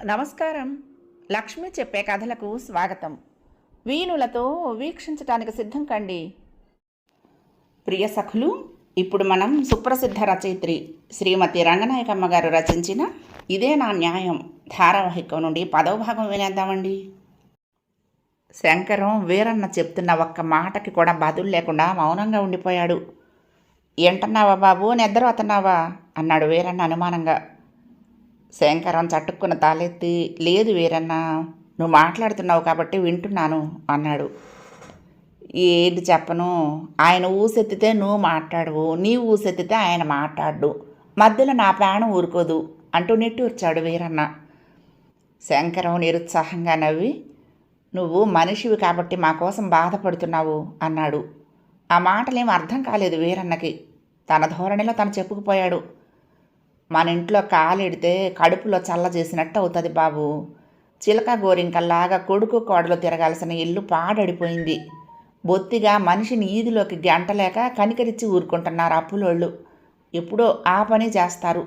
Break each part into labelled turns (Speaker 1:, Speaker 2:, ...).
Speaker 1: నమస్కారం. లక్ష్మి చెప్పే కథలకు స్వాగతం. వీణులతో వీక్షించటానికి సిద్ధం కండి. ప్రియ సఖులు, ఇప్పుడు మనం సుప్రసిద్ధ రచయిత్రి శ్రీమతి రంగనాయకమ్మ గారు రచించిన ఇదే నా న్యాయం ధారావాహికం నుండి 10వ భాగం వినేద్దామండి. శంకరం వీరన్న చెప్తున్న ఒక్క మాటకి కూడా బదులు లేకుండా మౌనంగా ఉండిపోయాడు. ఏంటన్నావా బాబు, నిద్రపోతున్నావా అన్నాడు వీరన్న అనుమానంగా. శంకరం చట్టుక్కున్న తాలెత్తి, లేదు వీరన్న, నువ్వు మాట్లాడుతున్నావు కాబట్టి వింటున్నాను అన్నాడు. ఏది చెప్పను, ఆయన ఊసెత్తితే నువ్వు మాట్లాడవు, నీ ఊసెత్తితే ఆయన మాట్లాడు, మధ్యలో నా ప్రాణం ఊరుకోదు అంటూ నిట్టూర్చాడు వీరన్న. శంకరం నిరుత్సాహంగా నవ్వి, నువ్వు మనిషివి కాబట్టి మా కోసం బాధపడుతున్నావు అన్నాడు. ఆ మాటలేం అర్థం కాలేదు వీరన్నకి. తన ధోరణిలో తను చెప్పుకుపోయాడు. మన ఇంట్లో కాలెడితే కడుపులో చల్ల చేసినట్టు అవుతుంది బాబు. చిలక గోరింకల్లాగా కొడుకు కోడలు తిరగాల్సిన ఇల్లు పాడడిపోయింది. బొత్తిగా మనిషిని ఈదిలోకి గంటలేక కనికరించి ఊరుకుంటున్నారు అప్పులోళ్ళు. ఎప్పుడో ఆ పని చేస్తారు.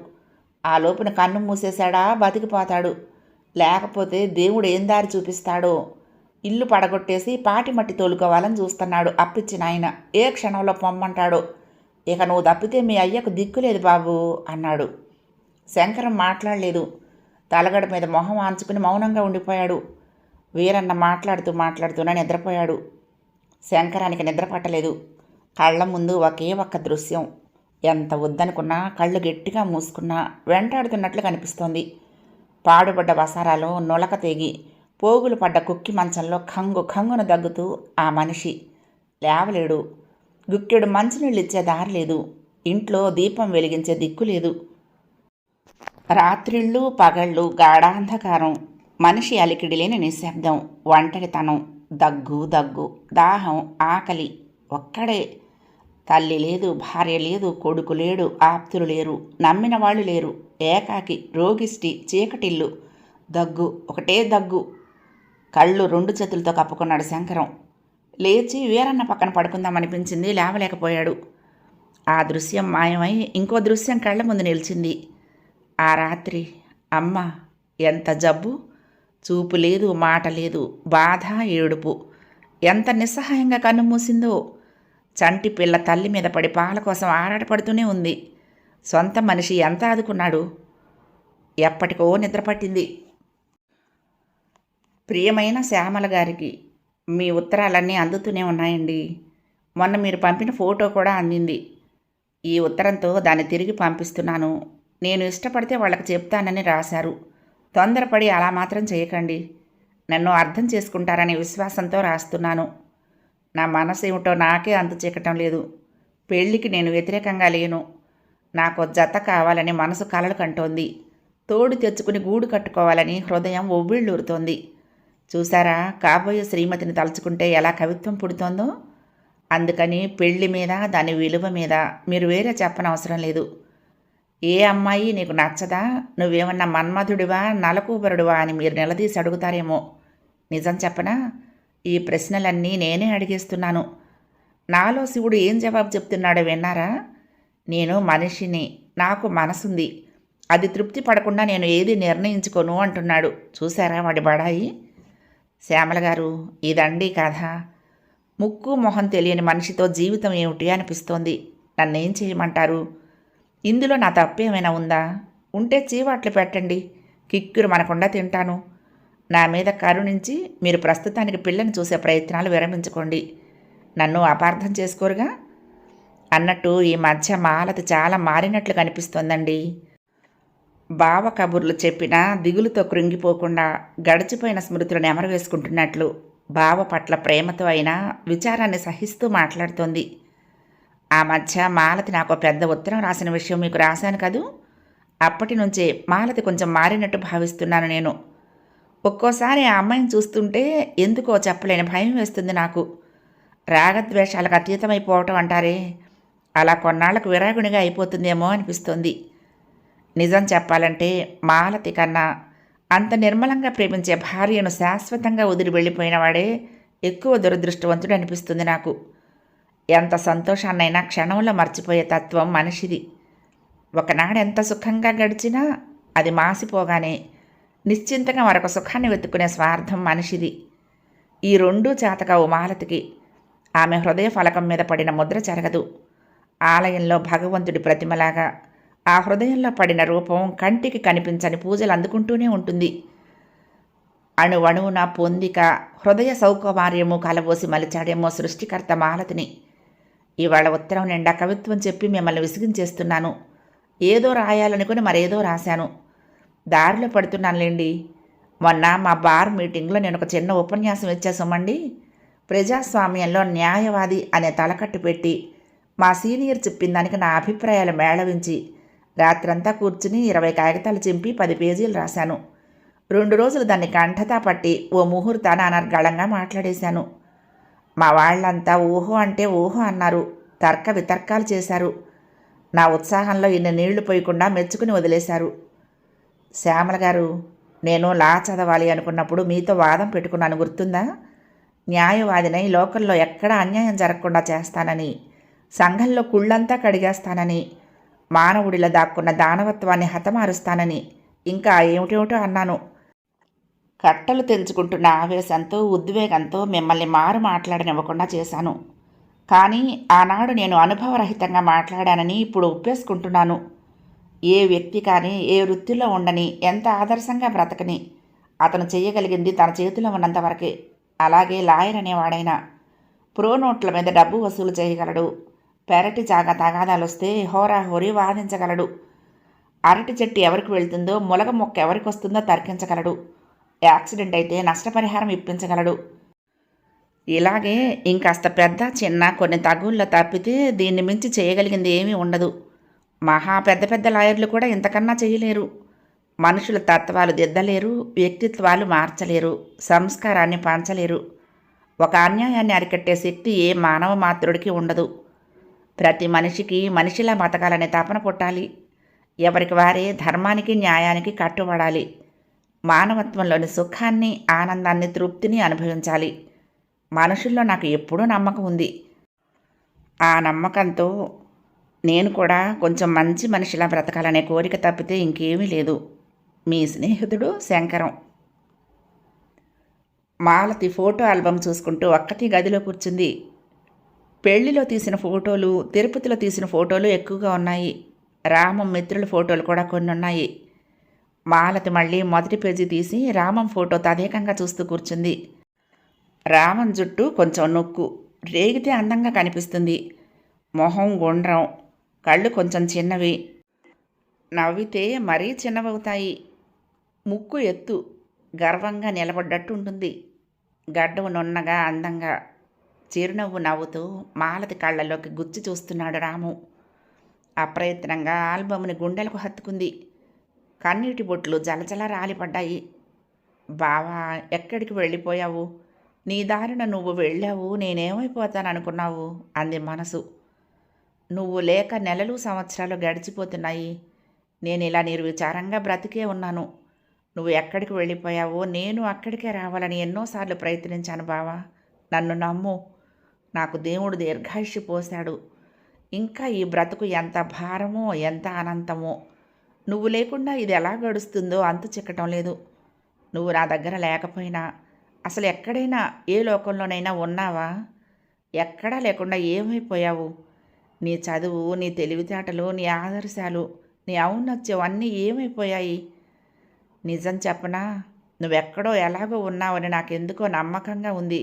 Speaker 1: ఆ లోపున కన్ను మూసేశాడా బతికిపోతాడు, లేకపోతే దేవుడు ఏం దారి చూపిస్తాడో. ఇల్లు పడగొట్టేసి పాటి మట్టి తోలుకోవాలని చూస్తున్నాడు అప్పిచ్చిన ఆయన. ఏ క్షణంలో పొమ్మంటాడో. ఇక నువ్వు తప్పితే మీ అయ్యకు దిక్కులేదు బాబు అన్నాడు. శంకరం మాట్లాడలేదు. తలగడ మీద మొహం ఆంచుకుని మౌనంగా ఉండిపోయాడు. వీరన్న మాట్లాడుతూనే నిద్రపోయాడు. శంకరానికి నిద్ర పట్టలేదు. కళ్ళ ముందు ఒకే ఒక్క దృశ్యం. ఎంత వద్దనుకున్నా కళ్ళు గట్టిగా మూసుకున్నా వెంటాడుతున్నట్లు కనిపిస్తోంది. పాడుపడ్డ వసారాలో నొలక తెగి పోగులు పడ్డ కుక్కి మంచంలో ఖంగున దగ్గుతూ ఆ మనిషి లేవలేడు. గుక్కెడు మంచినీళ్ళు ఇచ్చే దారి లేదు. ఇంట్లో దీపం వెలిగించే దిక్కు లేదు. రాత్రిళ్ళు పగళ్ళు గాఢాంధకారం. మనిషి అలికిడి లేని నిశ్శబ్దం, ఒంటరితనం, దగ్గు, దాహం, ఆకలి. ఒక్కడే. తల్లి లేదు, భార్య లేదు, కొడుకు లేడు, ఆప్తులు లేరు, నమ్మిన వాళ్ళు లేరు. ఏకాకి, రోగిష్టి, చీకటిల్లు. దగ్గు, ఒకటే దగ్గు. కళ్ళు 2 చేతులతో కప్పుకున్నాడు శంకరం. లేచి వీరన్న పక్కన పడుకుందామనిపించింది, లేవలేకపోయాడు. ఆ దృశ్యం మాయమై ఇంకో దృశ్యం కళ్ళ ముందు నిలిచింది. ఆ రాత్రి అమ్మ ఎంత జబ్బు, చూపు లేదు, మాట లేదు, బాధ, ఏడుపు. ఎంత నిస్సహాయంగా కన్ను మూసిందో. చంటి పిల్ల తల్లి మీద పడి పాల కోసం ఆరాటపడుతూనే ఉంది. సొంత మనిషి ఎంత ఆదుకున్నాడు. ఎప్పటికో నిద్రపట్టింది. ప్రియమైన శ్యామల గారికి మీ ఉత్తరాలన్నీ అందుతూనే ఉన్నాయండి. మొన్న మీరు పంపిన ఫోటో కూడా అందింది. ఈ ఉత్తరంతో దాన్ని తిరిగి పంపిస్తున్నాను. నేను ఇష్టపడితే వాళ్ళకి చెప్తానని రాశారు. తొందరపడి అలా మాత్రం చేయకండి. నన్ను అర్థం చేసుకుంటారనే విశ్వాసంతో రాస్తున్నాను. నా మనసు ఏమిటో నాకే అంతు చిక్కటం లేదు. పెళ్ళికి నేను వ్యతిరేకంగా లేను. నాకు జత కావాలని మనసు కలలు కంటోంది. తోడు తెచ్చుకుని గూడు కట్టుకోవాలని హృదయం ఒవ్విళ్ళూరుతోంది. చూసారా, కాబోయే శ్రీమతిని తలుచుకుంటే ఎలా కవిత్వం పుడుతోందో. అందుకని పెళ్లి మీద, దాని విలువ మీద మీరు వేరే చెప్పనవసరం లేదు. ఏ అమ్మాయి నీకు నచ్చదా, నువ్వేమన్నా మన్మధుడివా, నలకూబరుడివా అని మీరు నిలదీసి అడుగుతారేమో. నిజం చెప్పనా, ఈ ప్రశ్నలన్నీ నేనే అడిగేస్తున్నాను. నాలో శివుడు ఏం జవాబు చెప్తున్నాడో విన్నారా? నేను మనిషిని, నాకు మనసుంది, అది తృప్తి పడకుండా నేను ఏది నిర్ణయించుకోను అంటున్నాడు. చూసారా వాడి బడాయి. శ్యామల గారు, ఇదండి కథ. ముక్కు మొహం తెలియని మనిషితో జీవితం ఏమిటి అనిపిస్తోంది. నన్నేం చేయమంటారు? ఇందులో నా తప్పేమైనా ఉందా? ఉంటే చీవాట్లు పెట్టండి, కిక్కురు మనకుండా తింటాను. నా మీద కరుణించి మీరు ప్రస్తుతానికి పిల్లని చూసే ప్రయత్నాలు విరమించుకోండి. నన్ను అపార్థం చేసుకోరుగా. అన్నట్టు ఈ మధ్య మాలతి చాలా మారినట్లు కనిపిస్తోందండి. బావ కబుర్లు చెప్పినా దిగులుతో కృంగిపోకుండా గడిచిపోయిన స్మృతులను ఎమరవేసుకుంటున్నట్లు బావ పట్ల ప్రేమతో అయినా విచారాన్ని సహిస్తూ మాట్లాడుతోంది. ఆ మధ్య మాలతి నాకు పెద్ద ఉత్తరం రాసిన విషయం మీకు రాశాను కదూ. అప్పటి నుంచే మాలతి కొంచెం మారినట్టు భావిస్తున్నాను నేను. ఒక్కోసారి ఆ అమ్మాయిని చూస్తుంటే ఎందుకో చెప్పలేని భయం వేస్తుంది నాకు. రాగద్వేషాలకు అతీతమైపోవటం అంటారే, అలా కొన్నాళ్లకు విరాగునిగా అయిపోతుందేమో అనిపిస్తోంది. నిజం చెప్పాలంటే మాలతి కన్నా అంత నిర్మలంగా ప్రేమించే భార్యను శాశ్వతంగా వదిలి వెళ్ళిపోయినవాడే ఎక్కువ దురదృష్టవంతుడు అనిపిస్తుంది నాకు. ఎంత సంతోషాన్నైనా క్షణంలో మర్చిపోయే తత్వం మనిషిది. ఒకనాడు ఎంత సుఖంగా గడిచినా అది మాసిపోగానే నిశ్చింతగా మరొక సుఖాన్ని వెతుక్కునే స్వార్థం మనిషిది. ఈ రెండూ చేతకావు మాలతికి. ఆమె హృదయ ఫలకం మీద పడిన ముద్ర చెరగదు. ఆలయంలో భగవంతుడి ప్రతిమలాగా ఆ హృదయంలో పడిన రూపం కంటికి కనిపించని పూజలు అందుకుంటూనే ఉంటుంది. అణువణువున పొందిక, హృదయ సౌకర్యము కలబోసి మలిచాడేమో సృష్టికర్త మాలతిని. ఇవాళ ఉత్తరం నిండా కవిత్వం చెప్పి మిమ్మల్ని విసిగించేస్తున్నాను. ఏదో రాయాలనుకుని మరేదో రాశాను. దారిలో పడుతున్నానులేండి. మొన్న మా బార్ మీటింగ్లో నేను ఒక చిన్న ఉపన్యాసం ఇచ్చేసామండి. ప్రజాస్వామ్యంలో న్యాయవాది అనే తలకట్టు పెట్టి మా సీనియర్ చెప్పిన దానికి నా అభిప్రాయాలు మేళవించి రాత్రంతా కూర్చుని 20 కాగితాలు చింపి 10 పేజీలు రాశాను. 2 రోజులు దాన్ని కంఠతా పట్టి ఓ ముహూర్తాన అనర్గళంగా మాట్లాడేశాను. మా వాళ్ళంతా ఊహో అంటే ఊహో అన్నారు. తర్క వితర్కాలు చేశారు. నా ఉత్సాహంలో ఇన్ని నీళ్లు పోయకుండా మెచ్చుకుని వదిలేశారు. శ్యామల గారు, నేను లా చదవాలి అనుకున్నప్పుడు మీతో వాదం పెట్టుకున్నాను, గుర్తుందా? న్యాయవాదినై లోకల్లో ఎక్కడా అన్యాయం జరగకుండా చేస్తానని, సంఘంలో కుళ్ళంతా కడిగేస్తానని, మానవుడిలో దాక్కున్న దానవత్వాన్ని హతమారుస్తానని, ఇంకా ఏమిటేమిటో అన్నాను. కట్టలు తెంచుకుంటున్న ఆవేశంతో ఉద్వేగంతో మిమ్మల్ని మారు మాట్లాడనివ్వకుండా చేశాను. కానీ ఆనాడు నేను అనుభవరహితంగా మాట్లాడానని ఇప్పుడు ఒప్పేసుకుంటున్నాను. ఏ వ్యక్తి కానీ ఏ వృత్తిలో ఉండని, ఎంత ఆదర్శంగా బ్రతకని, అతను చేయగలిగింది తన చేతిలో ఉన్నంతవరకే. అలాగే లాయర్ అనేవాడైనా ప్రో నోట్ల మీద డబ్బు వసూలు చేయగలడు. పెరటి జాగా తగాదాలు వస్తే హోరాహోరీ వాదించగలడు. అరటి చెట్టు ఎవరికి వెళ్తుందో, ములగ మొక్క ఎవరికి వస్తుందో తర్కించగలడు. యాక్సిడెంట్ అయితే నష్టపరిహారం ఇప్పించగలడు. ఇలాగే ఇంకాస్త పెద్ద చిన్న కొన్ని తగుళ్ళ తప్పితే దీన్ని మించి చేయగలిగింది ఏమీ ఉండదు. మహా పెద్ద పెద్ద లాయర్లు కూడా ఇంతకన్నా చేయలేరు. మనుషుల తత్వాలు దిద్దలేరు, వ్యక్తిత్వాలు మార్చలేరు, సంస్కారాన్ని పంచలేరు. ఒక అన్యాయాన్ని అరికట్టే శక్తి ఏ మానవ మాత్రుడికి ఉండదు. ప్రతి మనిషికి మనిషిలా బతకాలనే తపన పుట్టాలి. ఎవరికి వారే ధర్మానికి న్యాయానికి కట్టుబడాలి. మానవత్వంలోని సుఖాన్ని, ఆనందాన్ని, తృప్తిని అనుభవించాలి. మనుషుల్లో నాకు ఎప్పుడూ నమ్మకం ఉంది. ఆ నమ్మకంతో నేను కూడా కొంచెం మంచి మనిషిలా బ్రతకాలనే కోరిక తప్పితే ఇంకేమీ లేదు. మీ స్నేహితుడు శంకరం. మాలతి ఫోటో ఆల్బమ్ చూసుకుంటూ ఒక్కటి గదిలో కూర్చుంది. పెళ్లిలో తీసిన ఫోటోలు, తిరుపతిలో తీసిన ఫోటోలు ఎక్కువగా ఉన్నాయి. రామం మిత్రుల ఫోటోలు కూడా కొన్ని ఉన్నాయి. మాలతి మళ్ళీ మొదటి పేజీ తీసి రామం ఫోటో తదేకంగా చూస్తూ కూర్చుంది. రామం జుట్టు కొంచెం నొక్కు, రేగితే అందంగా కనిపిస్తుంది. మొహం గుండ్రం, కళ్ళు కొంచెం చిన్నవి, నవ్వితే మరీ చిన్నవవుతాయి. ముక్కు ఎత్తు, గర్వంగా నిలబడ్డట్టు ఉంటుంది. గడ్డం నున్నగా అందంగా. చిరునవ్వు నవ్వుతూ మాలతి కళ్ళలోకి గుచ్చి చూస్తున్నాడు రాము. అప్రయత్నంగా ఆల్బమ్ని గుండెలకు హత్తుకుంది. కన్నీటి బొట్లు జలజల రాలిపడ్డాయి. బావా, ఎక్కడికి వెళ్ళిపోయావు? నీ దారిన నువ్వు వెళ్ళావు, నేనేమైపోతాననుకున్నావు అంది మనసు. నువ్వు లేక నెలలు సంవత్సరాలు గడిచిపోతున్నాయి. నేను ఇలా నిర్విచారంగా బ్రతికే ఉన్నాను. నువ్వు ఎక్కడికి వెళ్ళిపోయావో నేను అక్కడికే రావాలని ఎన్నోసార్లు ప్రయత్నించాను బావా. నన్ను నమ్ము. నాకు దేవుడు దీర్ఘాయుష్షు పోశాడు. ఇంకా ఈ బ్రతుకు ఎంత భారమో, ఎంత అనంతమో. నువ్వు లేకుండా ఇది ఎలా గడుస్తుందో అంతు చిక్కటం లేదు. నువ్వు నా దగ్గర లేకపోయినా, అసలు ఎక్కడైనా ఏ లోకంలోనైనా ఉన్నావా? ఎక్కడా లేకుండా ఏమైపోయావు? నీ చదువు, నీ తెలివితేటలు, నీ ఆదర్శాలు, నీ ఔన్నత్యం అన్నీ ఏమైపోయాయి? నిజం చెప్పనా, నువ్వెక్కడో ఎలాగో ఉన్నావని నాకెందుకో నమ్మకంగా ఉంది.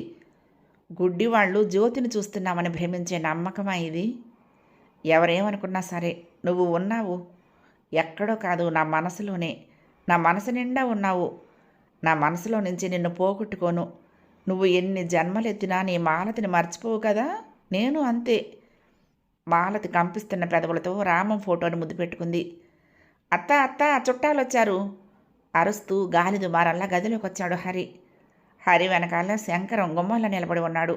Speaker 1: గుడ్డివాళ్ళు జ్యోతిని చూస్తున్నామని భ్రమించే నమ్మకమా ఇది? ఎవరేమనుకున్నా సరే నువ్వు ఉన్నావు. ఎక్కడో కాదు, నా మనసులోనే. నా మనసు నిండా ఉన్నావు. నా మనసులో నుంచి నిన్ను పోగొట్టుకోను. నువ్వు ఎన్ని జన్మలెత్తినా నీ మాలతిని మర్చిపోవు కదా. నేను అంతే. మాలతి కంపిస్తున్న పెదవులతో రామం ఫోటోని ముద్దు పెట్టుకుంది. అత్త అత్త, చుట్టాలొచ్చారు అరుస్తూ గాలి దుమారంలా గదిలోకి వచ్చాడు హరి. హరి వెనకాల శంకరం గుమ్మంలో నిలబడి ఉన్నాడు.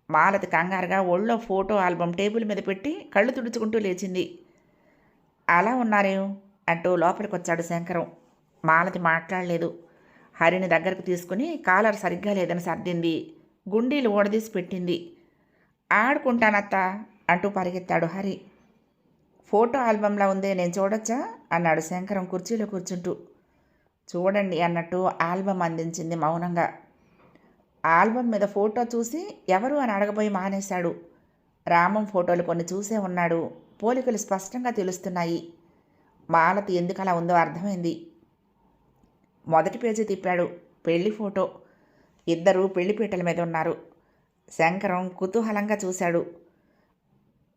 Speaker 1: మాలతి కంగారుగా ఒళ్ళో ఫోటో ఆల్బమ్ టేబుల్ మీద పెట్టి కళ్ళు తుడుచుకుంటూ లేచింది. అలా ఉన్నారేం అంటూ లోపలికి వచ్చాడు శంకరం. మాలతి మాట్లాడలేదు. హరిని దగ్గరకు తీసుకుని కాలర్ సరిగ్గా లేదని సర్దింది. గుండీలు ఓడదీసి పెట్టింది. ఆడుకుంటానత్తా అంటూ పరిగెత్తాడు హరి. ఫోటో ఆల్బంలా ఉంది, నేను చూడొచ్చా అన్నాడు శంకరం కుర్చీలో కూర్చుంటూ. చూడండి అన్నట్టు ఆల్బమ్ అందించింది మౌనంగా. ఆల్బమ్ మీద ఫోటో చూసి ఎవరు అని అడగబోయి మానేశాడు. రామం ఫోటోలు కొన్ని చూసే ఉన్నాడు. పోలికలు స్పష్టంగా తెలుస్తున్నాయి. మాలతి ఎందుకలా ఉందో అర్థమైంది. మొదటి పేజీ తిప్పాడు. పెళ్లి ఫోటో. ఇద్దరు పెళ్లిపీటల మీద ఉన్నారు. శంకరం కుతూహలంగా చూశాడు.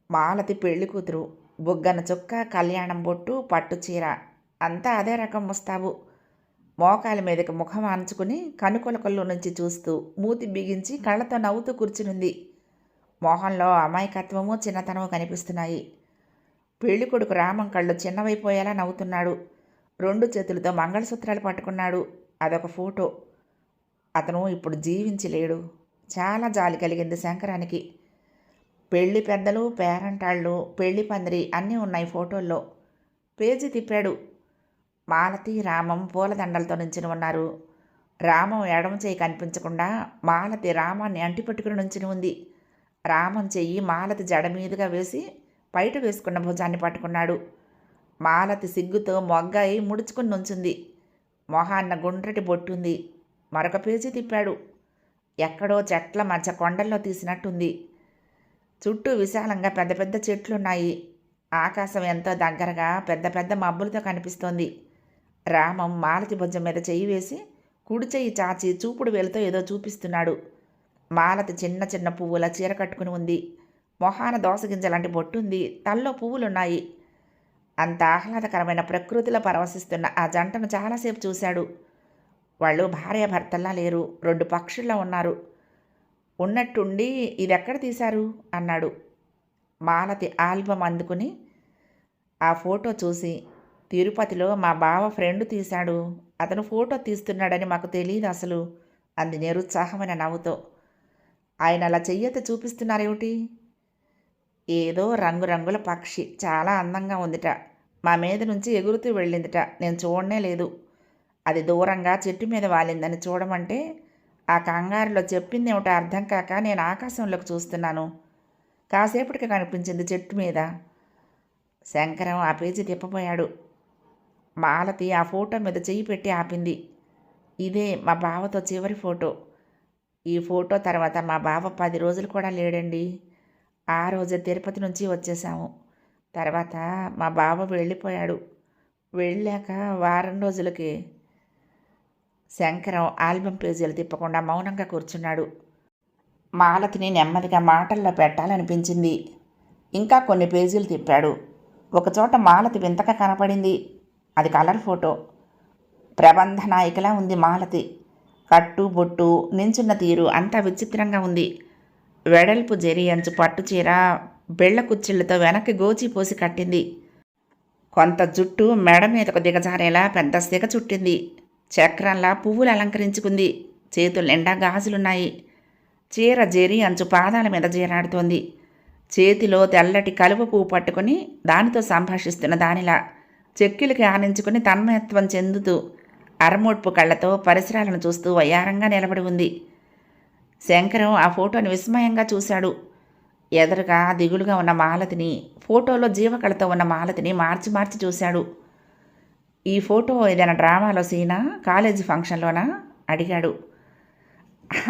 Speaker 1: మాలతి పెళ్లి కూతురు. బుగ్గన చుక్క, కళ్యాణం బొట్టు, పట్టు చీర, అంతా అదే రకం ముస్తాబు. మోకాలి మీదకి ముఖం ఆంచుకుని కనుకొలకల్లో నుంచి చూస్తూ మూతి బిగించి కళ్ళతో నవ్వుతూ కూర్చునుంది. మొహంలో అమాయకత్వము, చిన్నతనము కనిపిస్తున్నాయి. పెళ్ళికొడుకు రామం కళ్ళు చిన్నవైపోయేలా నవ్వుతున్నాడు. 2 చేతులతో మంగళసూత్రాలు పట్టుకున్నాడు. అదొక ఫోటో. అతను ఇప్పుడు జీవించి లేడు. చాలా జాలి కలిగింది శంకరానికి. పెళ్లి పెద్దలు, పేరంటాళ్ళు, పెళ్లి పందిరి అన్నీ ఉన్నాయి ఫోటోల్లో. పేజీ తిప్పాడు. మాలతి, రామం పూలదండలతో నుంచుని ఉన్నారు. రామం ఎడమ చేయి కనిపించకుండా మాలతి రామాన్ని అంటిపెట్టుకుని నుంచుని ఉంది. రామం చెయ్యి మాలతి జడ మీదుగా వేసి బయట వేసుకున్న భుజాన్ని పట్టుకున్నాడు. మాలతి సిగ్గుతో మొగ్గాయి ముడుచుకుని నుంచుంది. మొహాన్న గుండ్రటి బొట్టుంది. మరొక పేజీ తిప్పాడు. ఎక్కడో చెట్ల మధ్య కొండల్లో తీసినట్టుంది. చుట్టూ విశాలంగా పెద్ద పెద్ద చెట్లున్నాయి. ఆకాశం ఎంతో దగ్గరగా పెద్ద పెద్ద మబ్బులతో కనిపిస్తోంది. రామం మాలతి భుజం మీద చెయ్యి వేసి కుడి చెయ్యి చాచి చూపుడు వేలుతో ఏదో చూపిస్తున్నాడు. మాలతి చిన్న చిన్న పువ్వుల చీర కట్టుకుని ఉంది. మొహాన దోసగింజలాంటి బొట్టుంది. తల్లో పువ్వులున్నాయి. అంత ఆహ్లాదకరమైన ప్రకృతిలో పరవశిస్తున్న ఆ జంటను చాలాసేపు చూశాడు. వాళ్ళు భార్యాభర్తల్లా లేరు. 2 పక్షుల్లా ఉన్నారు. ఉన్నట్టుండి ఇదెక్కడ తీశారు అన్నాడు. మాలతి ఆల్బమ్ అందుకుని ఆ ఫోటో చూసి, తిరుపతిలో మా బావ ఫ్రెండ్ తీశాడు. అతను ఫోటో తీస్తున్నాడని మాకు తెలియదు అసలు అంది నిరుత్సాహమైన నవ్వుతో. ఆయన అలా చెయ్యెత్తి చూపిస్తున్నారేమిటి? ఏదో రంగురంగుల పక్షి చాలా అందంగా ఉందిట. మా మీద నుంచి ఎగురుతూ వెళ్ళిందిట. నేను చూడనే లేదు. అది దూరంగా చెట్టు మీద వాలిందని చూడమంటే ఆ కంగారులో చెప్పింది ఏమిటో అర్థం కాక నేను ఆకాశంలోకి చూస్తున్నాను. కాసేపటికి కనిపించింది చెట్టు మీద. శంకరం ఆ పేజీ తిప్పబోయాడు. మాలతి ఆ ఫోటో మీద చెయ్యి పెట్టి ఆపింది. ఇదే మా బావతో చివరి ఫోటో. ఈ ఫోటో తర్వాత మా బావ 10 రోజులు కూడా లేడండి. ఆ రోజే తిరుపతి నుంచి వచ్చేసాము. తర్వాత మా బావ వెళ్ళిపోయాడు. వెళ్ళాక వారం రోజులకి. శంకరం ఆల్బమ్ పేజీలు తిప్పకుండా మౌనంగా కూర్చున్నాడు. మాలతిని నెమ్మదిగా మాటల్లో పెట్టాలనిపించింది. ఇంకా కొన్ని పేజీలు తిప్పాడు. ఒకచోట మాలతి వింతగా కనపడింది. అది కలర్ ఫోటో. ప్రబంధ నాయికలా ఉంది మాలతి. కట్టు, బొట్టు, నించున్న తీరు అంతా విచిత్రంగా ఉంది. వెడల్పు జరి అంచు పట్టుచీర బెళ్ల కుచ్చిళ్లతో వెనక్కి గోచిపోసి కట్టింది. కొంత జుట్టు మెడ మీదకు దిగజారేలా పెద్ద సిగ చుట్టింది. చక్రంలా పువ్వులు అలంకరించుకుంది. చేతులు నిండా గాజులున్నాయి. చీర జెరి అంచు పాదాల మీద జీరాడుతోంది. చేతిలో తెల్లటి కలువ పువ్వు పట్టుకుని దానితో సంభాషిస్తున్న దానిలా చెక్కిలికి ఆనించుకుని తన్మయత్వం చెందుతూ అరమోడ్పు కళ్ళతో పరిసరాలను చూస్తూ వయ్యారంగా నిలబడి ఉంది. శంకరం ఆ ఫోటోని విస్మయంగా చూశాడు. ఎదురుగా దిగులుగా ఉన్న మాలతిని, ఫోటోలో జీవకళతో ఉన్న మాలతిని మార్చి మార్చి చూశాడు. ఈ ఫోటో ఏదైనా డ్రామాలో సీనా, కాలేజీ ఫంక్షన్లోనా అడిగాడు.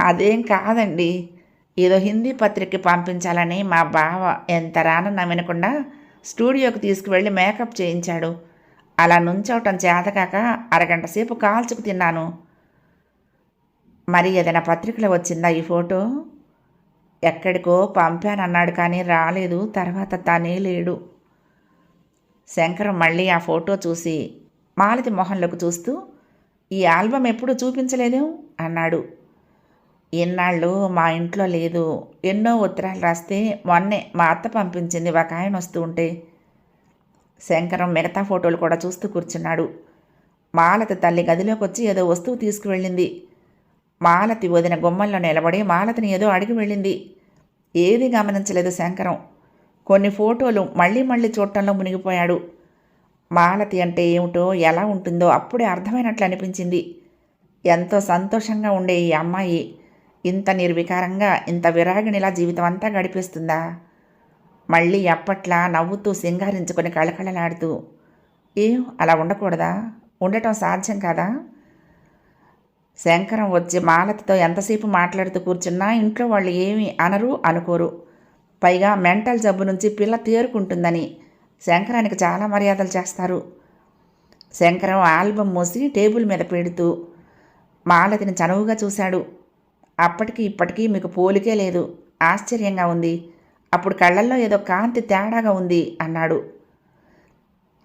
Speaker 1: అదేం కాదండి, ఏదో హిందీ పత్రికకి పంపించాలని మా బావ ఎంత రానన్నా వినకుండా స్టూడియోకి తీసుకువెళ్ళి మేకప్ చేయించాడు. అలా నుంచోవటం చేతకాక అరగంట సేపు కాల్చుకు తిన్నాను. మరి ఏదైనా పత్రికలో వచ్చిందా ఈ ఫోటో? ఎక్కడికో పంపానన్నాడు కానీ రాలేదు. తర్వాత తనే లేడు. శంకరం మళ్ళీ ఆ ఫోటో చూసి మాలతి మొహంలోకి చూస్తూ, ఈ ఆల్బమ్ ఎప్పుడూ చూపించలేదు అన్నాడు. ఇన్నాళ్ళు మా ఇంట్లో లేదు. ఎన్నో ఉత్తరాలు రాస్తే మొన్నే మా అత్త పంపించింది ఒక ఆయన వస్తూ ఉంటే. శంకరం మిగతా ఫోటోలు కూడా చూస్తూ కూర్చున్నాడు. మాలతి తల్లి గదిలోకి వచ్చి ఏదో వస్తువు తీసుకువెళ్ళింది. మాలతి వదిన గుమ్మంలో నిలబడి మాలతిని ఏదో అడిగి వెళ్ళింది. ఏది గమనించలేదు శంకరం. కొన్ని ఫోటోలు మళ్ళీ మళ్ళీ చూడటంలో మునిగిపోయాడు. మాలతి అంటే ఏమిటో, ఎలా ఉంటుందో అప్పుడే అర్థమైనట్లు అనిపించింది. ఎంతో సంతోషంగా ఉండే ఈ అమ్మాయి ఇంత నిర్వికారంగా, ఇంత విరాగిణిలా జీవితం అంతా గడిపేస్తుందా? మళ్ళీ ఎప్పట్లా నవ్వుతూ సింగారించుకొని కళకళలాడుతూ, ఏం అలా ఉండకూడదా? ఉండటం సాధ్యం కాదా? శంకరం వచ్చి మాలతితో ఎంతసేపు మాట్లాడుతూ కూర్చున్నా ఇంట్లో వాళ్ళు ఏమీ అనరు, అనుకోరు. పైగా మెంటల్ జబ్బు నుంచి పిల్ల తేరుకుంటుందని శంకరానికి చాలా మర్యాదలు చేస్తారు. శంకరం ఆల్బమ్ మూసి టేబుల్ మీద పెడుతూ మాలతిని చనువుగా చూశాడు. అప్పటికి ఇప్పటికీ మీకు పోలికే లేదు. ఆశ్చర్యంగా ఉంది. అప్పుడు కళ్ళల్లో ఏదో కాంతి తేడాగా ఉంది అన్నాడు.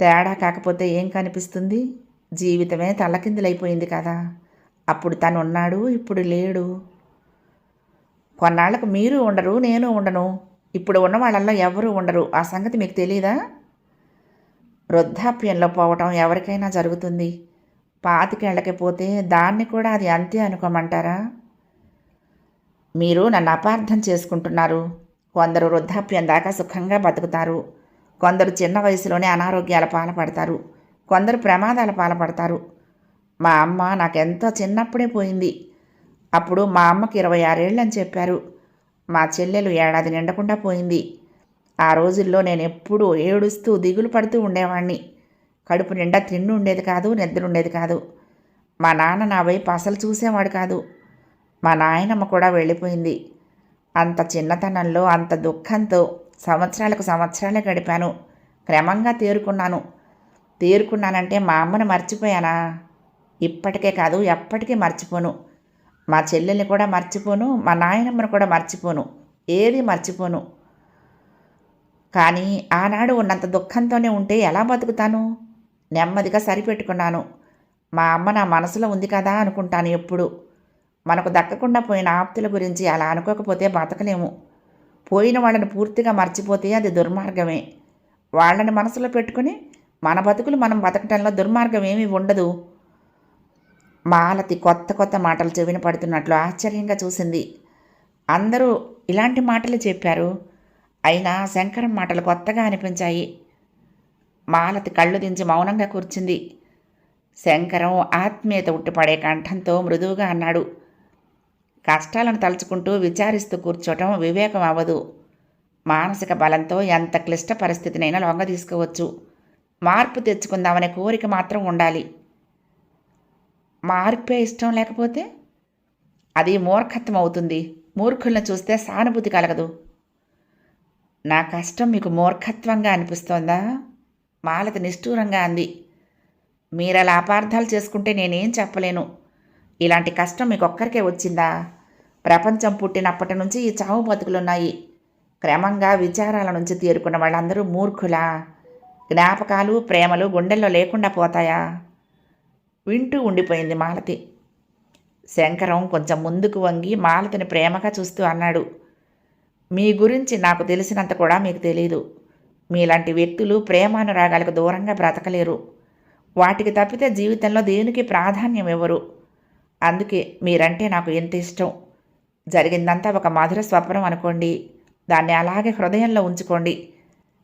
Speaker 1: తేడా కాకపోతే ఏం కనిపిస్తుంది? జీవితమే తల్లకిందులైపోయింది కదా. అప్పుడు తను ఉన్నాడు, ఇప్పుడు లేడు. కొన్నాళ్లకు మీరు ఉండరు, నేను ఉండను. ఇప్పుడు ఉన్న వాళ్ళల్లో ఎవరూ ఉండరు. ఆ సంగతి మీకు తెలీదా? వృద్ధాప్యంలో పోవటం ఎవరికైనా జరుగుతుంది. 25 ఏళ్లకి పోతే దాన్ని కూడా అది అంతే అనుకోమంటారా? మీరు నన్ను అపార్థం చేసుకుంటున్నారు. కొందరు వృద్ధాప్యం దాకా సుఖంగా బతుకుతారు. కొందరు చిన్న వయసులోనే అనారోగ్యాల పాలపడతారు. కొందరు ప్రమాదాల పాలపడతారు. మా అమ్మ నాకెంతో చిన్నప్పుడే పోయింది. అప్పుడు మా అమ్మకి 26 ఏళ్ళని చెప్పారు. మా చెల్లెలు ఏడాది నిండకుండా పోయింది. ఆ రోజుల్లో నేను ఎప్పుడూ ఏడుస్తూ దిగులు పడుతూ ఉండేవాణ్ణి. కడుపు నిండా తిండి ఉండేది కాదు, నిద్ర ఉండేది కాదు. మా నాన్న నా వైపు అసలు చూసేవాడు కాదు. మా నాయనమ్మ కూడా వెళ్ళిపోయింది. అంత చిన్నతనంలో అంత దుఃఖంతో సంవత్సరాలకు సంవత్సరాలే గడిపాను. క్రమంగా తేరుకున్నానంటే మా అమ్మను మర్చిపోయానా? ఇప్పటికే కాదు, ఎప్పటికీ మర్చిపోను. మా చెల్లెల్ని కూడా మర్చిపోను, మా నాయనమ్మను కూడా మర్చిపోను. ఏది మర్చిపోను. కానీ ఆనాడు ఉన్నంత దుఃఖంతోనే ఉంటే ఎలా బతుకుతాను? నెమ్మదిగా సరిపెట్టుకున్నాను. మా అమ్మ నా మనసులో ఉంది కదా అనుకుంటాను ఎప్పుడు. మనకు దక్కకుండా పోయిన ఆప్తుల గురించి అలా అనుకోకపోతే బతకలేము. పోయిన వాళ్ళని పూర్తిగా మర్చిపోతే అది దుర్మార్గమే. వాళ్ళని మనసులో పెట్టుకుని మన బతుకులు మనం బతకటంలో దుర్మార్గం ఏమీ ఉండదు. మాలతి కొత్త కొత్త మాటలు చెవిన పడుతున్నట్లు ఆశ్చర్యంగా చూసింది. అందరూ ఇలాంటి మాటలు చెప్పారు. అయినా శంకరం మాటలు కొత్తగా అనిపించాయి. మాలతి కళ్ళు దించి మౌనంగా కూర్చుంది. శంకరం ఆత్మీయత ఉట్టిపడే కంఠంతో మృదువుగా అన్నాడు. కష్టాలను తలుచుకుంటూ విచారిస్తూ కూర్చోవటం వివేకం అవ్వదు. మానసిక బలంతో ఎంత క్లిష్ట పరిస్థితినైనా లొంగ తీసుకోవచ్చు. మార్పు తెచ్చుకుందామనే కోరిక మాత్రం ఉండాలి. మార్పే ఇష్టం లేకపోతే అది మూర్ఖత్వం అవుతుంది. మూర్ఖులను చూస్తే సానుభూతి కలగదు. నా కష్టం మీకు మూర్ఖత్వంగా అనిపిస్తోందా? మాలతి నిష్ఠూరంగా అంది. మీరలా అపార్థాలు చేసుకుంటే నేనేం చెప్పలేను. ఇలాంటి కష్టం మీకొక్కరికే వచ్చిందా? ప్రపంచం పుట్టినప్పటి నుంచి ఈ చావు బతుకులున్నాయి. క్రమంగా విచారాల నుంచి తేరుకున్న వాళ్ళందరూ మూర్ఖులా? జ్ఞాపకాలు, ప్రేమలు గుండెల్లో లేకుండా పోతాయా? వింటూ ఉండిపోయింది మాలతి. శంకరం కొంచెం ముందుకు వంగి మాలతిని ప్రేమగా చూస్తూ అన్నాడు. మీ గురించి నాకు తెలిసినంత కూడా మీకు తెలీదు. మీలాంటి వ్యక్తులు ప్రేమానురాగాలకు దూరంగా బ్రతకలేరు. వాటికి తప్పితే జీవితంలో దేనికి ప్రాధాన్యం ఇవ్వరు. అందుకే మీరంటే నాకు ఎంత ఇష్టం. జరిగిందంతా ఒక మధుర స్వప్నం అనుకోండి. దాన్ని అలాగే హృదయంలో ఉంచుకోండి.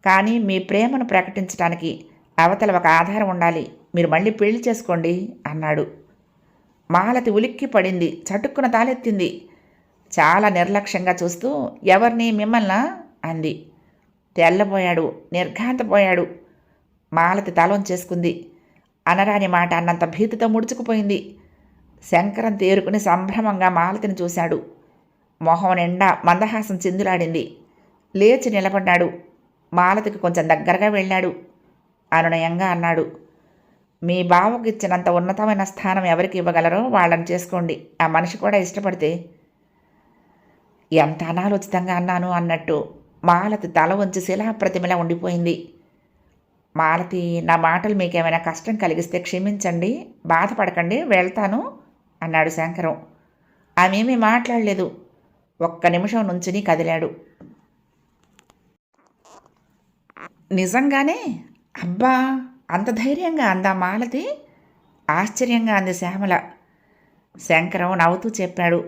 Speaker 1: కానీ మీ ప్రేమను ప్రకటించడానికి అవతల ఒక ఆధారం ఉండాలి. మీరు మళ్ళీ పెళ్లి చేసుకోండి అన్నాడు. మాలతి ఉలిక్కి పడింది. చటుక్కున తాలెత్తింది. చాలా నిర్లక్ష్యంగా చూస్తూ ఎవరిని, మిమ్మల్నా అంది. తెల్లబోయాడు, నిర్ఘాంతపోయాడు. మాలతి తలోంచేసుకుంది. అనరాని మాట అన్నంత భీతితో ముడుచుకుపోయింది. శంకరం తేరుకుని సంభ్రమంగా మాలతిని చూశాడు. మొహం నిండా మందహాసం చిందులాడింది. లేచి నిలబడ్డాడు. మాలతికి కొంచెం దగ్గరగా వెళ్ళాడు. అనునయంగా అన్నాడు. మీ బావకు ఇచ్చినంత ఉన్నతమైన స్థానం ఎవరికి ఇవ్వగలరో వాళ్ళని చేసుకోండి. ఆ మనిషి కూడా ఇష్టపడితే. ఎంత అనాలోచితంగా అన్నాను అన్నట్టు మాలతి తల వంచి శిలాప్రతిమలా ఉండిపోయింది. మాలతి, నా మాటలు మీకేమైనా కష్టం కలిగిస్తే క్షమించండి, బాధపడకండి, వెళ్తాను అన్నాడు శంకరం. ఆమెమీ మాట్లాడలేదు. ఒక్క నిమిషం నుంచుని కదిలాడు. నిజంగానే? అబ్బా, అంత ధైర్యంగా అందా మాలతి? ఆశ్చర్యంగా అంది శ్యామల. శంకరం నవ్వుతూ చెప్పాడు.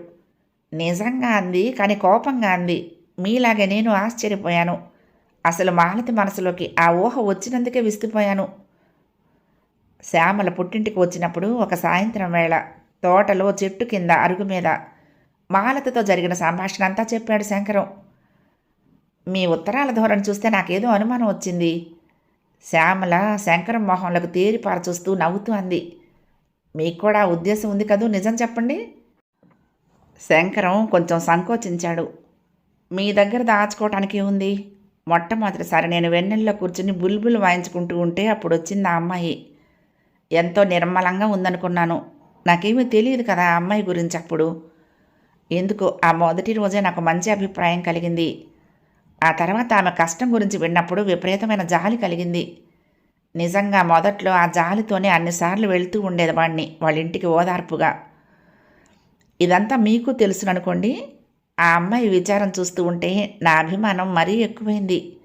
Speaker 1: నిజంగా అంది, కానీ కోపంగా అంది. మీలాగే నేను ఆశ్చర్యపోయాను. అసలు మాలతి మనసులోకి ఆ ఊహ వచ్చినందుకే విస్తుపోయాను. శ్యామల పుట్టింటికి వచ్చినప్పుడు ఒక సాయంత్రం వేళ తోటలో చెట్టు కింద అరుగు మీద మాలతితో జరిగిన సంభాషణ అంతా చెప్పాడు శంకరం. మీ ఉత్తరాల ధోరణి చూస్తే నాకేదో అనుమానం వచ్చింది. శ్యామల శంకరం మొహంలోకి తేరిపార చూస్తూ నవ్వుతూ అంది. మీకు కూడా ఆ ఉద్దేశం ఉంది కదూ, నిజం చెప్పండి. శంకరం కొంచెం సంకోచించాడు. మీ దగ్గర దాచుకోవటానికి ఉంది. మొట్టమొదటిసారి నేను వెన్నెల్లో కూర్చుని బుల్బుల్ వాయించుకుంటూ ఉంటే అప్పుడు వచ్చింది ఆ అమ్మాయి. ఎంతో నిర్మలంగా ఉందనుకున్నాను. నాకేమీ తెలియదు కదా ఆ అమ్మాయి గురించి అప్పుడు. ఎందుకో ఆ మొదటి రోజే నాకు మంచి అభిప్రాయం కలిగింది. ఆ తర్వాత ఆమె కష్టం గురించి విన్నప్పుడు విపరీతమైన జాలి కలిగింది. నిజంగా మొదట్లో ఆ జాలితోనే అన్నిసార్లు వెళ్తూ ఉండేవాడిని వాళ్ళ ఇంటికి ఓదార్పుగా. ఇదంతా మీకు తెలుసుననుకోండి. ఆ అమ్మాయి విచారం చూస్తూ ఉంటే నా అభిమానం మరీ ఎక్కువైంది.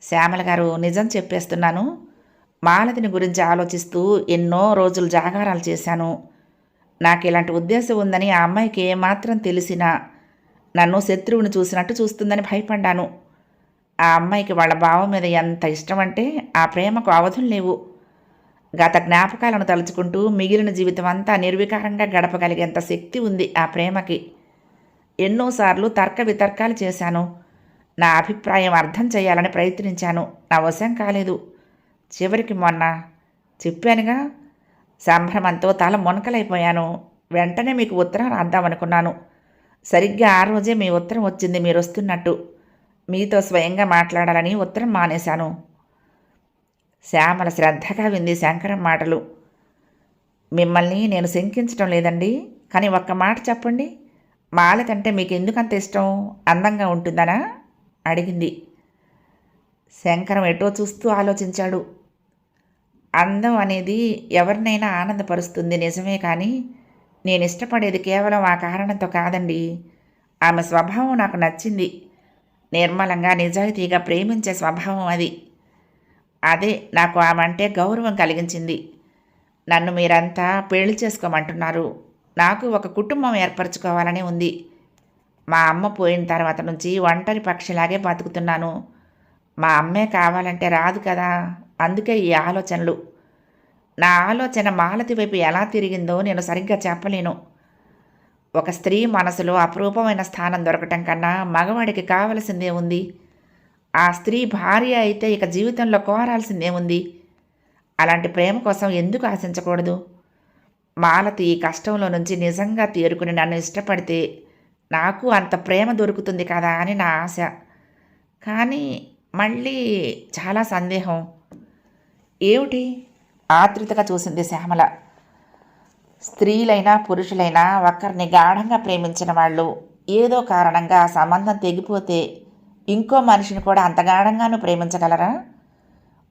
Speaker 1: శ్యామల గారు, నిజం చెప్పేస్తున్నాను. మాలతిని గురించి ఆలోచిస్తూ ఎన్నో రోజులు జాగారాలు చేశాను. నాకు ఇలాంటి ఉద్దేశం ఉందని ఆ అమ్మాయికి ఏమాత్రం తెలిసినా నన్ను శత్రువుని చూసినట్టు చూస్తుందని భయపడ్డాను. ఆ అమ్మాయికి వాళ్ళ బావ మీద ఎంత ఇష్టమంటే ఆ ప్రేమకు అవధులు లేవు. గత జ్ఞాపకాలను తలుచుకుంటూ మిగిలిన జీవితం అంతా నిర్వికారంగా గడపగలిగేంత శక్తి ఉంది ఆ ప్రేమకి. ఎన్నోసార్లు తర్క వితర్కాలు చేశాను. నా అభిప్రాయం అర్థం చేయాలని ప్రయత్నించాను. నా వశం కాలేదు. చివరికి మొన్న చెప్పానుగా, సంభ్రమంతో తల మునకలైపోయాను. వెంటనే మీకు ఉత్తరం రాద్దామనుకున్నాను. సరిగ్గా ఆ రోజే మీ ఉత్తరం వచ్చింది మీరు వస్తున్నట్టు. మీతో స్వయంగా మాట్లాడాలని ఉత్తరం మానేశాను. శ్యామల శ్రద్ధగా వింది శంకరం మాటలు. మిమ్మల్ని నేను శంకించడం లేదండి. కానీ ఒక్క మాట చెప్పండి. మాలతంటే మీకు ఎందుకంత ఇష్టం? అందంగా ఉంటుందనా అడిగింది. శంకరం ఎటో చూస్తూ ఆలోచించాడు. అందం అనేది ఎవరినైనా ఆనందపరుస్తుంది నిజమే, కానీ నేను ఇష్టపడేది కేవలం ఆ కారణంతో కాదండి. ఆమె స్వభావం నాకు నచ్చింది. నిర్మలంగా నిజాయితీగా ప్రేమించే స్వభావం అది. అదే నాకు ఆమె అంటే గౌరవం కలిగించింది. నన్ను మీరంతా పెళ్లి చేసుకోమంటున్నారు. నాకు ఒక కుటుంబం ఏర్పరచుకోవాలని ఉంది. మా అమ్మ పోయిన తర్వాత నుంచి ఒంటరి పక్షిలాగే బతుకుతున్నాను. మా అమ్మే కావాలంటే రాదు కదా. అందుకే ఈ ఆలోచనలు. నా ఆలోచన మాలతి వైపు ఎలా తిరిగిందో నేను సరిగ్గా చెప్పలేను. ఒక స్త్రీ మనసులో అపురూపమైన స్థానం దొరకటం కన్నా మగవాడికి కావలసిందే ఉంది. ఆ స్త్రీ భార్య అయితే ఇక జీవితంలో కోరాల్సిందే ఉంది. అలాంటి ప్రేమ కోసం ఎందుకు ఆశించకూడదు? మాలతి ఈ కష్టంలో నుంచి నిజంగా తేరుకుని నన్ను ఇష్టపడితే నాకు అంత ప్రేమ దొరుకుతుంది కదా అని నా ఆశ. కానీ మళ్ళీ చాలా సందేహం. ఏమిటి? ఆతృతగా చూసింది శ్యామల. స్త్రీలైనా పురుషులైనా ఒకరిని గాఢంగా ప్రేమించిన వాళ్ళు ఏదో కారణంగా ఆ సంబంధం తెగిపోతే ఇంకో మనిషిని కూడా అంత గాఢంగానూ ప్రేమించగలరా?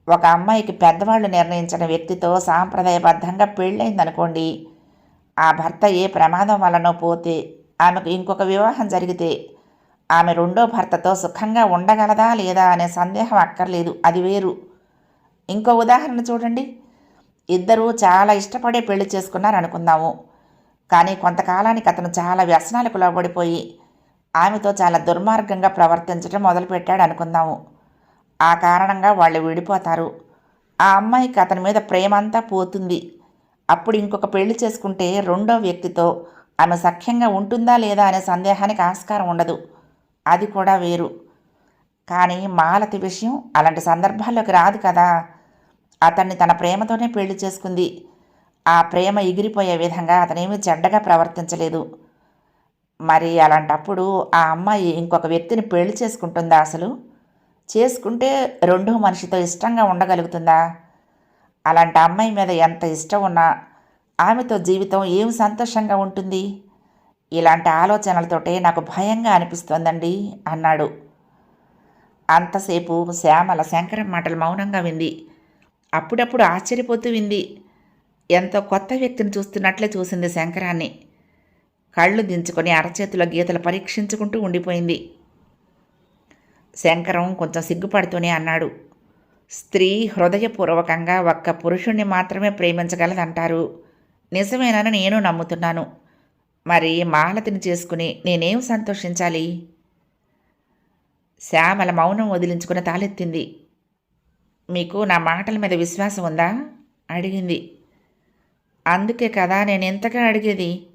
Speaker 1: ఒక అమ్మాయికి పెద్దవాళ్ళు నిర్ణయించిన వ్యక్తితో సాంప్రదాయబద్ధంగా పెళ్ళైందనుకోండి. ఆ భర్త ఏ ప్రమాదం వల్లనో పోతే, ఆమెకు ఇంకొక వివాహం జరిగితే ఆమె రెండో భర్తతో సుఖంగా ఉండగలదా లేదా అనే సందేహం అక్కర్లేదు. అది వేరు. ఇంకో ఉదాహరణ చూడండి. ఇద్దరూ చాలా ఇష్టపడే పెళ్లి చేసుకున్నారనుకుందాము. కానీ కొంతకాలానికి అతను చాలా వ్యసనాలకు లోబడిపోయి ఆమెతో చాలా దుర్మార్గంగా ప్రవర్తించడం మొదలుపెట్టాడు అనుకుందాము. ఆ కారణంగా వాళ్ళు విడిపోతారు. ఆ అమ్మాయికి అతని మీద ప్రేమ అంతా పోతుంది. అప్పుడు ఇంకొక పెళ్లి చేసుకుంటే రెండో వ్యక్తితో ఆమె సఖ్యంగా ఉంటుందా లేదా అనే సందేహానికి ఆస్కారం ఉండదు. అది కూడా వేరు. కానీ మాలతి విషయం అలాంటి సందర్భాల్లోకి రాదు కదా. అతన్ని తన ప్రేమతోనే పెళ్లి చేసుకుంది. ఆ ప్రేమ ఎగిరిపోయే విధంగా అతనేమీ చెడ్డగా ప్రవర్తించలేదు. మరి అలాంటప్పుడు ఆ అమ్మాయి ఇంకొక వ్యక్తిని పెళ్లి చేసుకుంటుందా అసలు? చేసుకుంటే రెండో మనిషితో ఇష్టంగా ఉండగలుగుతుందా? అలాంటి అమ్మాయి మీద ఎంత ఇష్టం ఉన్నా ఆమెతో జీవితం ఏం సంతోషంగా ఉంటుంది? ఇలాంటి ఆలోచనలతోటే నాకు భయంగా అనిపిస్తోందండి అన్నాడు. అంతసేపు శ్యామల శంకరం మాటలు మౌనంగా వింది. అప్పుడప్పుడు ఆశ్చర్యపోతూ వింది. ఎంతో కొత్త వ్యక్తిని చూస్తున్నట్లే చూసింది శంకరాన్ని. కళ్ళు దించుకొని అరచేతిలో గీతలు పరీక్షించుకుంటూ ఉండిపోయింది. శంకరం కొంచెం సిగ్గుపడుతూనే అన్నాడు. స్త్రీ హృదయపూర్వకంగా ఒక్క పురుషుణ్ణి మాత్రమే ప్రేమించగలదంటారు. నిజమేనని నేను నమ్ముతున్నాను. మరి మాలతిని చేసుకుని నేనేం సంతోషించాలి? శ్యామల మౌనం వదిలించుకుని తాలెత్తింది. మీకు నా మాటల మీద విశ్వాసం ఉందా అడిగింది. అందుకే కదా నేను ఎంతగా అడిగేది.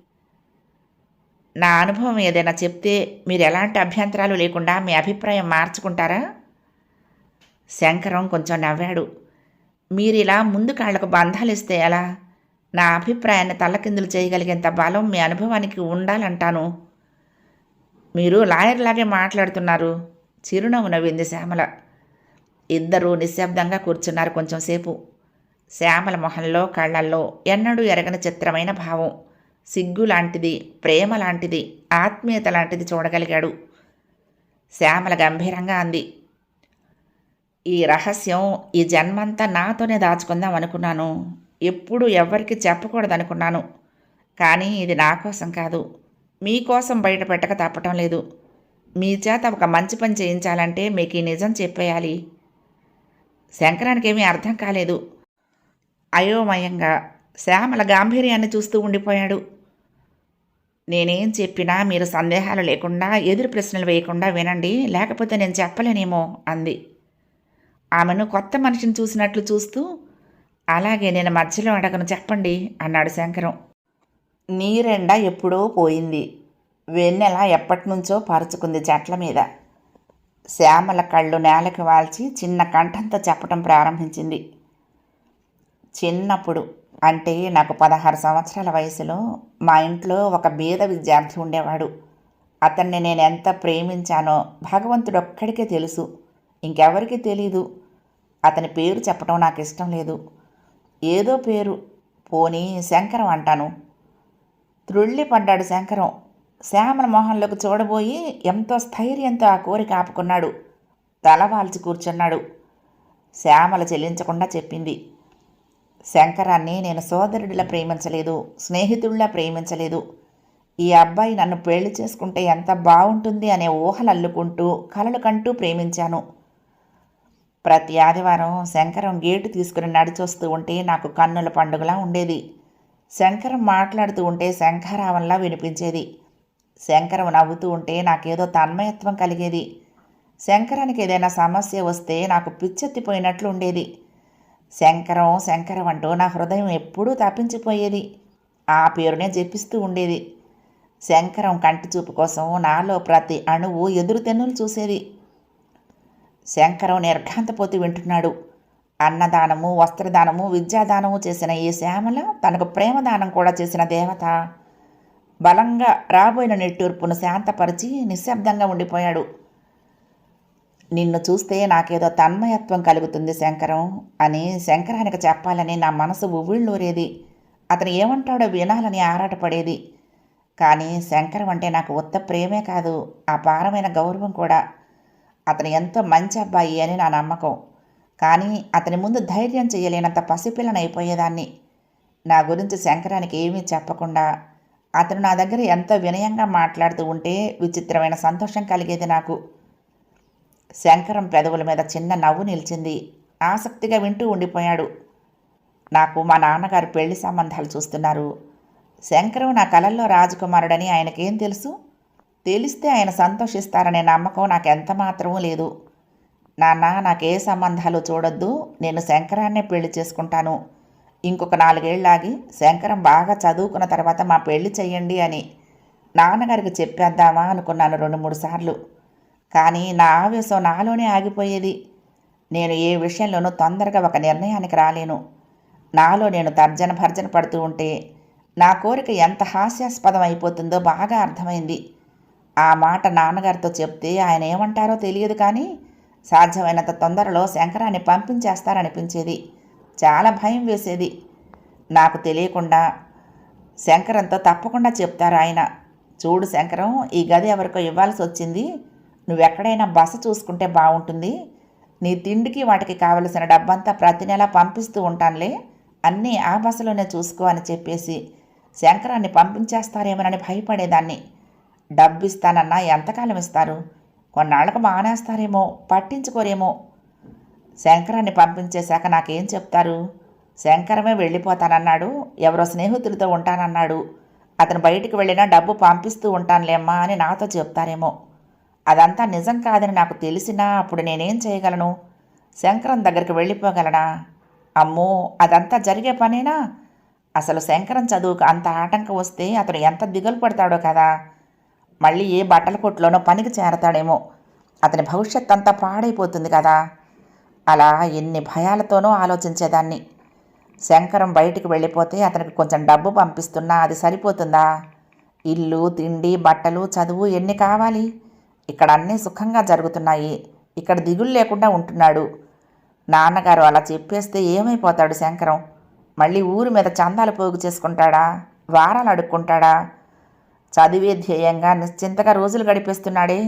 Speaker 1: నా అనుభవం ఏదైనా చెప్తే మీరు ఎలాంటి అభ్యంతరాలు లేకుండా మీ అభిప్రాయం మార్చుకుంటారా? శంకరం కొంచెం నవ్వాడు. మీరిలా ముందు కాళ్లకు బంధాలిస్తే ఎలా? నా అభిప్రాయాన్ని తల్లకిందులు చేయగలిగేంత బలం మీ అనుభవానికి ఉండాలంటాను. మీరు లాయర్లాగే మాట్లాడుతున్నారు. చిరునవ్వు నవ్వింది శ్యామల. ఇద్దరూ నిశ్శబ్దంగా కూర్చున్నారు కొంచెంసేపు. శ్యామల మొహంలో కళ్ళల్లో ఎన్నడూ ఎరగని చిత్రమైన భావం, సిగ్గు లాంటిది, ప్రేమ లాంటిది, ఆత్మీయత లాంటిది చూడగలిగాడు. శ్యామల గంభీరంగా అంది, ఈ రహస్యం ఈ జన్మంతా నాతోనే దాచుకుందాం అనుకున్నాను. ఎప్పుడూ ఎవ్వరికీ చెప్పకూడదనుకున్నాను. కానీ ఇది నా కోసం కాదు, మీకోసం బయట పెట్టక తప్పటం లేదు. మీ చేత ఒక మంచి పని చేయించాలంటే మీకు ఈ నిజం చెప్పేయాలి. శంకరానికి ఏమీ అర్థం కాలేదు. అయోమయంగా శ్యామల గాంభీర్యాన్ని చూస్తూ ఉండిపోయాడు. నేనేం చెప్పినా మీరు సందేహాలు లేకుండా, ఎదురు ప్రశ్నలు వేయకుండా వినండి, లేకపోతే నేను చెప్పలేనేమో అంది. ఆమెను కొత్త మనిషిని చూసినట్లు చూస్తూ, అలాగే నేను మధ్యలో అడగను, చెప్పండి అన్నాడు శంకరం. నీరెండ ఎప్పుడో పోయింది. వెన్నెల ఎప్పటినుంచో పరుచుకుంది చెట్ల మీద. శ్యామల కళ్ళు నేలకు వాల్చి చిన్న కంఠంతో చెప్పటం ప్రారంభించింది. చిన్నప్పుడు, అంటే నాకు 16 సంవత్సరాల వయసులో మా ఇంట్లో ఒక బీద విద్యార్థి ఉండేవాడు. అతన్ని నేను ఎంత ప్రేమించానో భగవంతుడొక్కడికే తెలుసు, ఇంకెవరికీ తెలీదు. అతని పేరు చెప్పడం నాకు ఇష్టం లేదు. ఏదో పేరు, పోనీ శంకరం అంటాను. త్రుళ్ళిపడ్డాడు శంకరం. శ్యామల మొహంలోకి చూడబోయి ఎంతో స్థైర్యంతో ఆ కోరిక ఆపుకున్నాడు. తలవాల్చి కూర్చున్నాడు. శ్యామల చెల్లించకుండా చెప్పింది, శంకరాన్ని నేను సోదరుడిలా ప్రేమించలేదు, స్నేహితుడిలా ప్రేమించలేదు. ఈ అబ్బాయి నన్ను పెళ్లి చేసుకుంటే ఎంత బాగుంటుంది అనే ఊహలు అల్లుకుంటూ కలలు కంటూ ప్రేమించాను. ప్రతి ఆదివారం శంకరం గేటు తీసుకుని నడిచొస్తూ ఉంటే నాకు కన్నుల పండుగలా ఉండేది. శంకరం మాట్లాడుతూ ఉంటే శంఖారావంలా వినిపించేది. శంకరం నవ్వుతూ ఉంటే నాకేదో తన్మయత్వం కలిగేది. శంకరానికి ఏదైనా సమస్య వస్తే నాకు పిచ్చెత్తిపోయినట్లు ఉండేది. శంకరం శంకరం అంటూ నా హృదయం ఎప్పుడూ తప్పించిపోయేది. ఆ పేరునే జపిస్తూ ఉండేది. శంకరం కంటి చూపు కోసం నాలో ప్రతి అణువు ఎదురుతెన్నులు చూసేది. శంకరం నిర్ఘాంతపోతూ వింటున్నాడు. అన్నదానము, వస్త్రదానము, విద్యాదానము చేసిన ఈ శ్యామల తనకు ప్రేమదానం కూడా చేసిన దేవత. బలంగా రాబోయిన నిట్టూర్పును శాంతపరిచి నిశ్శబ్దంగా ఉండిపోయాడు. నిన్ను చూస్తే నాకేదో తన్మయత్వం కలుగుతుంది శంకరం అని శంకరానికి చెప్పాలని నా మనసు ఉవ్విళ్ళూరేది. అతను ఏమంటాడో వినాలని ఆరాటపడేది. కానీ శంకరం అంటే నాకు ఉత్త ప్రేమే కాదు, అపారమైన గౌరవం కూడా. అతను ఎంతో మంచి అబ్బాయి అని నా నమ్మకం. కానీ అతని ముందు ధైర్యం చేయలేనంత పసిపిల్లనైపోయేదాన్ని. నా గురించి శంకరానికి ఏమీ చెప్పకుండా అతను నా దగ్గర ఎంతో వినయంగా మాట్లాడుతూ ఉంటే విచిత్రమైన సంతోషం కలిగేది నాకు. శంకరం పెదవుల మీద చిన్న నవ్వు నిలిచింది. ఆసక్తిగా వింటూ ఉండిపోయాడు. నాకు మా నాన్నగారు పెళ్లి సంబంధాలు చూస్తున్నారు. శంకరం నా కలల్లో రాజకుమారుడని ఆయనకేం తెలుసు? తెలిస్తే ఆయన సంతోషిస్తారనే నమ్మకం నాకు ఎంత మాత్రమూ లేదు. నాన్న, నాకే సంబంధాలు చూడొద్దు, నేను శంకరాన్నే పెళ్లి చేసుకుంటాను. ఇంకొక 4 ఏళ్ళాగి శంకరం బాగా చదువుకున్న తర్వాత మా పెళ్లి చెయ్యండి అని నాన్నగారికి చెప్పేద్దామా అనుకున్నాను 2-3 సార్లు. కానీ నా ఆవేశం నాలోనే ఆగిపోయేది. నేను ఏ విషయంలోనూ తొందరగా ఒక నిర్ణయానికి రాలేను. నాలో నేను తర్జన భర్జన పడుతూ ఉంటే నా కోరిక ఎంత హాస్యాస్పదం అయిపోతుందో బాగా అర్థమైంది. ఆ మాట నాన్నగారితో చెప్తే ఆయన ఏమంటారో తెలియదు, కానీ సాధ్యమైనంత తొందరలో శంకరాన్ని పంపించేస్తారనిపించేది. చాలా భయం వేసేది. నాకు తెలియకుండా శంకరంతో తప్పకుండా చెప్తారు ఆయన, చూడు శంకరం, ఈ గది ఎవరికో ఇవ్వాల్సి వచ్చింది, నువ్వెక్కడైనా బస చూసుకుంటే బాగుంటుంది. నీ తిండికి వాటికి కావలసిన డబ్బంతా ప్రతి నెలా పంపిస్తూ ఉంటానులే, అన్నీ ఆ బసలోనే చూసుకో అని చెప్పేసి శంకరాన్ని పంపించేస్తారేమోనని భయపడేదాన్ని. డబ్బు ఇస్తానన్నా ఎంతకాలం ఇస్తారు? కొన్నాళ్లకు మానేస్తారేమో, పట్టించుకోరేమో. శంకరాన్ని పంపించేశాక నాకేం చెప్తారు? శంకరమే వెళ్ళిపోతానన్నాడు, ఎవరో స్నేహితులతో ఉంటానన్నాడు, అతను బయటికి వెళ్ళినా డబ్బు పంపిస్తూ ఉంటానులేమ్మా అని నాతో చెప్తారేమో. అదంతా నిజం కాదని నాకు తెలిసినా అప్పుడు నేనేం చేయగలను? శంకరం దగ్గరికి వెళ్ళిపోగలనా? అమ్మో, అదంతా జరిగే పనేనా? అసలు శంకరం చదువుకు అంత ఆటంకం వస్తే అతను ఎంత దిగులు పడతాడో కదా. మళ్ళీ ఏ బట్టల కొట్టులోనో పనికి చేరతాడేమో, అతని భవిష్యత్ అంతా పాడైపోతుంది కదా. అలా ఎన్ని భయాలతోనో ఆలోచించేదాన్ని. శంకరం బయటికి వెళ్ళిపోతే అతనికి కొంచెం డబ్బు పంపిస్తున్నా అది సరిపోతుందా? ఇల్లు, తిండి, బట్టలు, చదువు ఎన్ని కావాలి? ఇక్కడ అన్నీ సుఖంగా జరుగుతున్నాయి. ఇక్కడ దిగులు లేకుండా ఉంటున్నాడు. నాన్నగారు అలా చెప్పేస్తే ఏమైపోతాడు శంకరం? మళ్ళీ ఊరి మీద చందాలు పోగు చేసుకుంటాడా? వారాలు అడుక్కుంటాడా? చదివే ధ్యేయంగా నిశ్చింతగా రోజులు గడిపేస్తున్నాడే.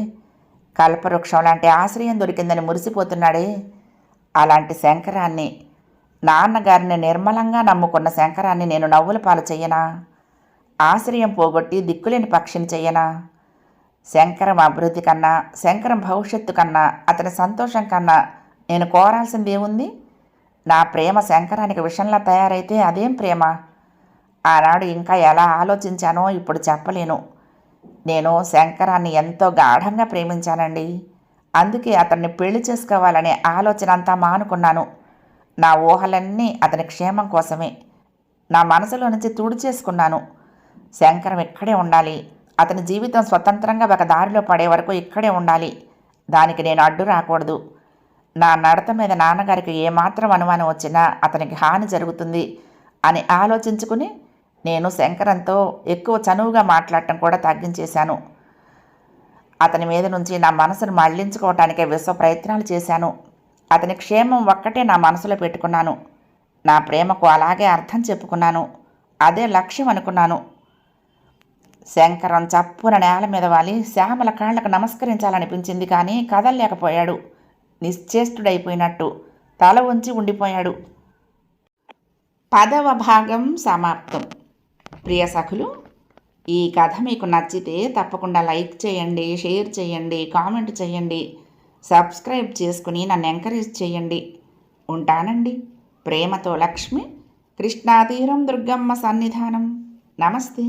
Speaker 1: కల్పవృక్షం లాంటి ఆశ్రయం దొరికిందని మురిసిపోతున్నాడే. అలాంటి శంకరాన్ని, నాన్నగారిని నిర్మలంగా నమ్ముకున్న శంకరాన్ని నేను నవ్వుల పాలు చెయ్యనా? ఆశ్రయం పోగొట్టి దిక్కులేని పక్షిని చెయ్యనా? శంకరం అభివృద్ధి కన్నా, శంకరం భవిష్యత్తు కన్నా, అతని సంతోషం కన్నా నేను కోరాల్సింది ఏముంది? నా ప్రేమ శంకరానికి విషంలా తయారైతే అదేం ప్రేమ? ఆనాడు ఇంకా ఎలా ఆలోచించానో ఇప్పుడు చెప్పలేను. నేను శంకరాన్ని ఎంతో గాఢంగా ప్రేమించానండి. అందుకే అతన్ని పెళ్లి చేసుకోవాలనే ఆలోచన అంతా మానుకున్నాను. నా ఊహలన్నీ అతని క్షేమం కోసమే. నా మనసులో నుంచి తుడిచేసుకున్నాను. శంకరం ఇక్కడే ఉండాలి. అతని జీవితం స్వతంత్రంగా ఒక దారిలో పడే వరకు ఇక్కడే ఉండాలి. దానికి నేను అడ్డు రాకూడదు. నా నడత మీద నాన్నగారికి ఏమాత్రం అనుమానం వచ్చినా అతనికి హాని జరుగుతుంది అని ఆలోచించుకుని నేను శంకరంతో ఎక్కువ చనువుగా మాట్లాడటం కూడా తగ్గించేశాను. అతని మీద నుంచి నా మనసును మళ్లించుకోవటానికే విశ్వ ప్రయత్నాలు చేశాను. అతని క్షేమం ఒక్కటే నా మనసులో పెట్టుకున్నాను. నా ప్రేమకు అలాగే అర్థం చెప్పుకున్నాను. అదే లక్ష్యం అనుకున్నాను. శంకరం చప్పున నేల మీద వాలి శ్యామల కాళ్లకు నమస్కరించాలనిపించింది, కానీ కదలలేకపోయాడు. నిశ్చేష్టుడైపోయినట్టు తల వంచి ఉండిపోయాడు. 10వ భాగం సమాప్తం. ప్రియ సఖులు, ఈ కథ మీకు నచ్చితే తప్పకుండా లైక్ చేయండి, షేర్ చేయండి, కామెంట్ చేయండి, సబ్స్క్రైబ్ చేసుకుని నన్ను ఎంకరేజ్ చేయండి. ఉంటానండి. ప్రేమతో లక్ష్మి, కృష్ణాతీరం దుర్గమ్మ సన్నిధానం. నమస్తే.